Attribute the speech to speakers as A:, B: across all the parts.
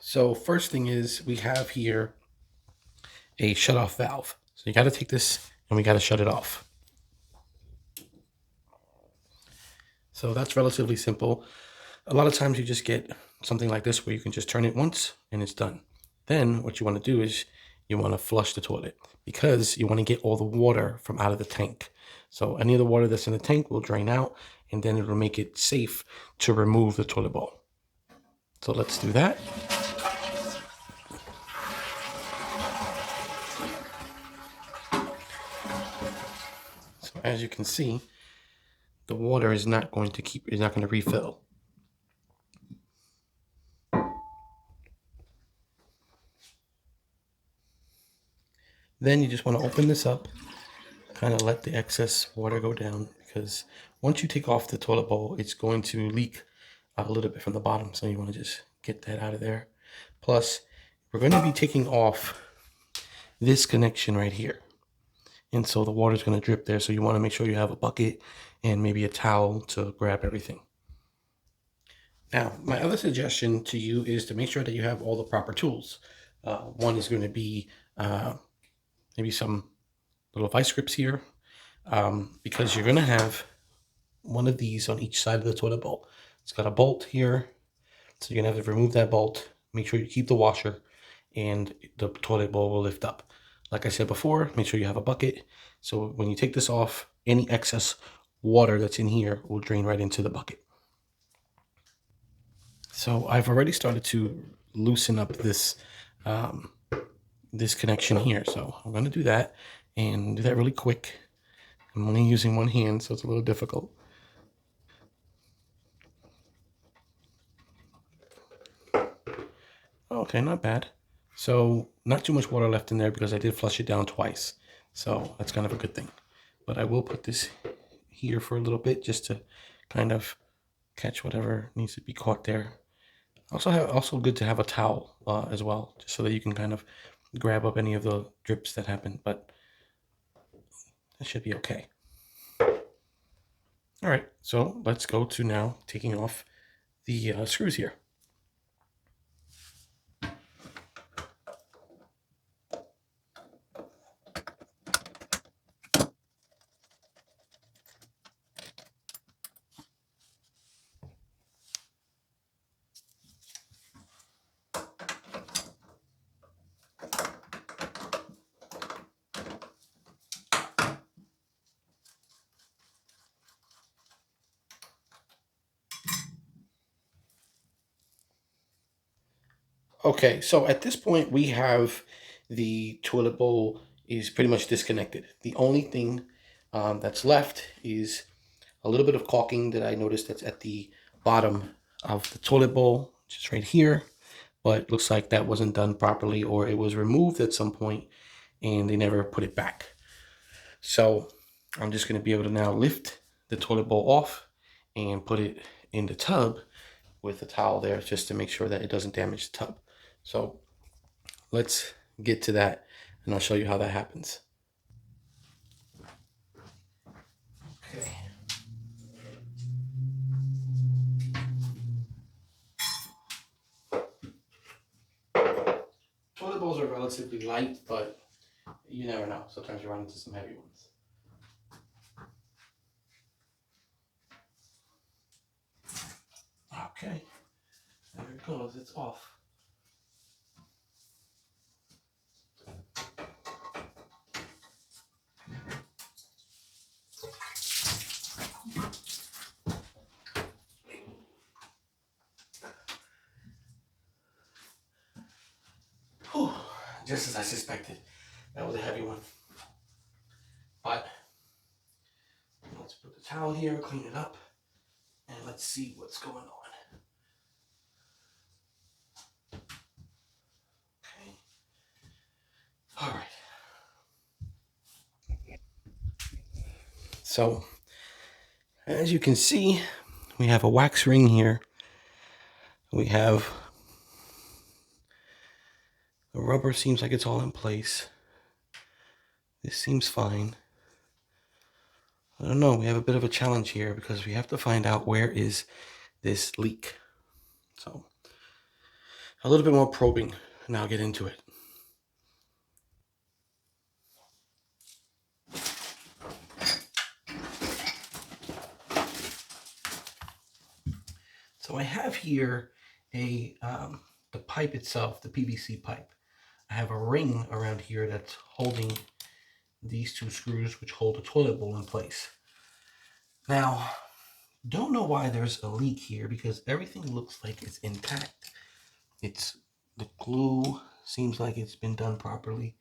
A: So first thing is we have here a shut-off valve. So you got to take this and we got to shut it off. So that's relatively simple. A lot of times you just get something like this where you can just turn it once and it's done. Then what you want to do is you want to flush the toilet because you want to get all the water from out of the tank. So any of the water that's in the tank will drain out and then it'll make it safe to remove the toilet bowl. So let's do that. So as you can see, the water is not going to refill. Then you just want to open this up, kind of let the excess water go down, because once you take off the toilet bowl, it's going to leak a little bit from the bottom. So you want to just get that out of there. Plus, we're going to be taking off this connection right here. And so the water is going to drip there. So you want to make sure you have a bucket and maybe a towel to grab everything. Now, my other suggestion to you is to make sure that you have all the proper tools. One is going to be maybe some little vice grips here, because you're going to have one of these on each side of the toilet bowl. It's got a bolt here, so you're going to have to remove that bolt. Make sure you keep the washer, and the toilet bowl will lift up. Like I said before, make sure you have a bucket, so when you take this off, any excess water that's in here will drain right into the bucket. So I've already started to loosen up this this connection here. So I'm going to do that and do that really quick. I'm only using one hand, so it's a little difficult. Okay, not bad. So not too much water left in there because I did flush it down twice. So that's kind of a good thing. But I will put this here for a little bit just to kind of catch whatever needs to be caught there. Also good to have a towel as well, just so that you can kind of grab up any of the drips that happen, but that should be okay. All right, so let's go to now taking off the screws here. Okay, so at this point we have the toilet bowl is pretty much disconnected. The only thing that's left is a little bit of caulking that I noticed that's at the bottom of the toilet bowl, just right here. But looks like that wasn't done properly, or it was removed at some point and they never put it back. So I'm just going to be able to now lift the toilet bowl off and put it in the tub with a towel there, just to make sure that it doesn't damage the tub. So let's get to that and I'll show you how that happens. Okay. Toilet bowls are relatively light, but you never know. Sometimes you run into some heavy ones. Okay, there it goes, it's off. Whew, just as I suspected, that was a heavy one. But let's put the towel here, clean it up, and let's see what's going on. Okay. All right. So, as you can see, we have a wax ring here. We have the rubber, seems like it's all in place. This seems fine. I don't know, we have a bit of a challenge here because we have to find out where is this leak. So a little bit more probing, and I'll get into it. So I have here the pipe itself, the PVC pipe. I have a ring around here that's holding these two screws, which hold the toilet bowl in place. Now, don't know why there's a leak here because everything looks like it's intact. It's the glue seems like it's been done properly.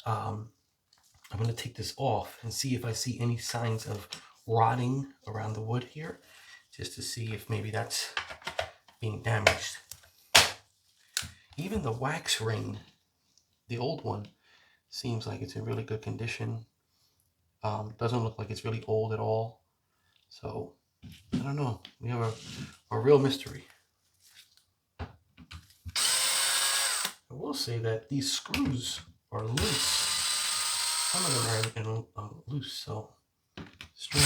A: I'm going to take this off and see if I see any signs of rotting around the wood here, just to see if maybe that's being damaged. Even the wax ring, the old one, seems like it's in really good condition. Doesn't look like it's really old at all. So, I don't know. We have a real mystery. I will say that these screws are loose. Some of them are loose, so strange.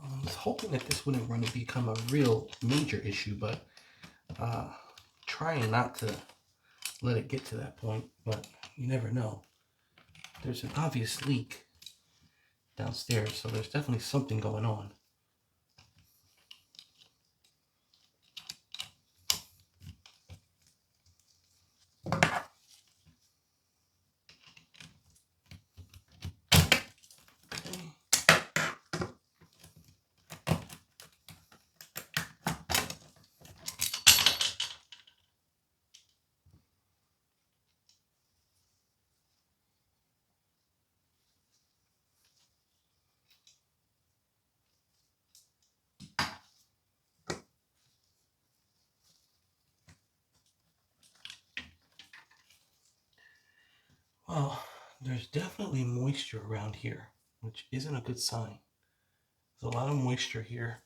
A: I was hoping that this wouldn't run to become a real major issue, but trying not to let it get to that point, but you never know. There's an obvious leak downstairs, so there's definitely something going on. Well, there's definitely moisture around here, which isn't a good sign. There's a lot of moisture here.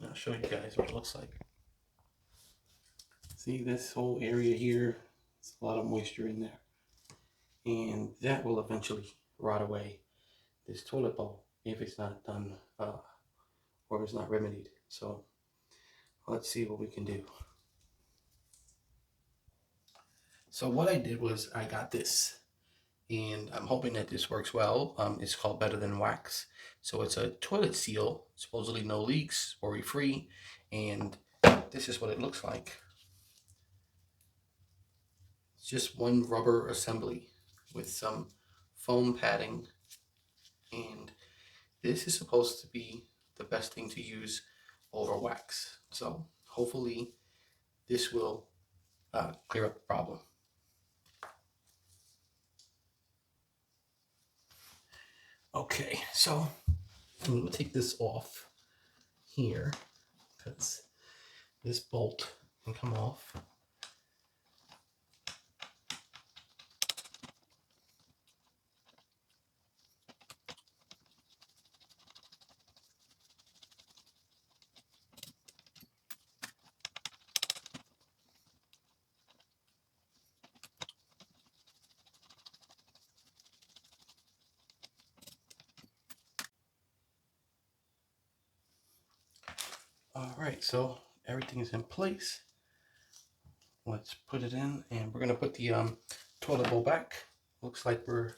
A: I'll show you guys what it looks like. See this whole area here? There's a lot of moisture in there. And that will eventually rot away this toilet bowl if it's not done or it's not remedied. So let's see what we can do. So what I did was I got this, and I'm hoping that this works well. It's called Better Than Wax. So it's a toilet seal, supposedly no leaks, worry-free, and this is what it looks like. It's just one rubber assembly with some foam padding, and this is supposed to be the best thing to use over wax. So hopefully this will clear up the problem. Okay, so I'm going to take this off here because this bolt can come off. All right, so everything is in place. Let's put it in, and we're gonna put the toilet bowl back. Looks like we're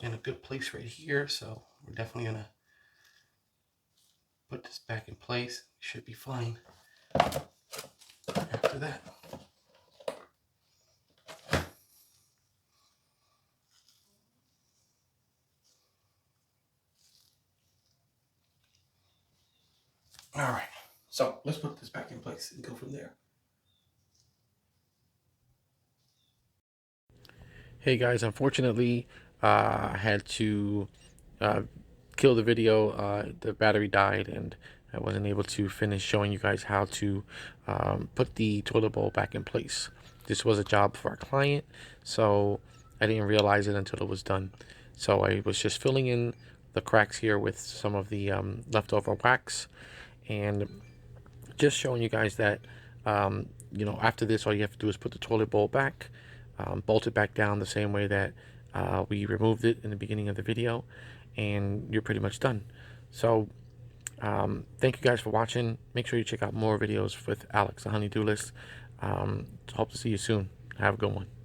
A: in a good place right here, so we're definitely gonna put this back in place. Should be fine after that. All right, so let's put this back in place and go from there. Hey guys, unfortunately, I had to kill the video. The battery died, and I wasn't able to finish showing you guys how to put the toilet bowl back in place. This was a job for our client, so I didn't realize it until it was done.
B: So I was just filling in the cracks here with some of the leftover wax, and just showing you guys that after this, all you have to do is put the toilet bowl back, bolt it back down the same way that we removed it in the beginning of the video, and you're pretty much done. So thank you guys for watching. Make sure you check out more videos with Alex, the Honey-Do List. Hope to see you soon. Have a good one.